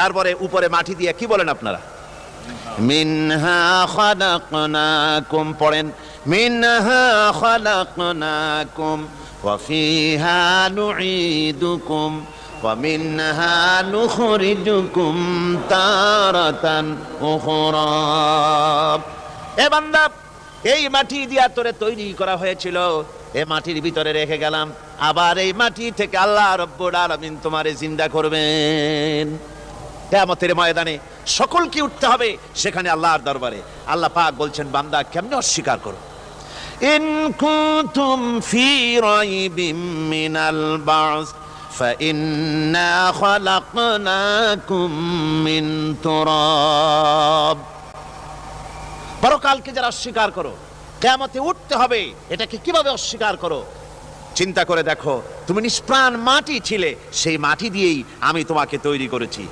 তারপরে উপরে মাটি দিয়ে কি বলেন আপনারা? মিনহা খালাকনাকুম, পড়েন মিনহা খালাকনাকুম ওয়া ফিহা নুঈদুকুম ওয়া মিনহা নুখরিজুকুম তারাতান উখরা। এ বান্দা, এই মাটি দিয়া তোরে তৈরি করা হয়েছিল, এই মাটির ভিতরে রেখে গেলাম, আবার এই মাটি থেকে আল্লাহ রব্বুল আলামিন তোমারে জিন্দা করবেন। কিয়ামতের ময়দানে সকলকে উঠতে হবে সেখানে আল্লাহর দরবারে। আল্লাহ পাক বলছেন, বান্দা কেমনে অস্বীকার করো? ইন কুনতুম ফি রাইবিম মিনাল বাস ফাইন্না খালাকনাকুম মিন তুরাব। পরকালকে যারা অস্বীকার করো, কিয়ামতে উঠতে হবে, এটাকে কিভাবে অস্বীকার করো? চিন্তা করে দেখো, তুমি নিষ্প্রাণ মাটি ছিলে, সেই মাটি দিয়েই আমি তোমাকে তৈরি করেছি।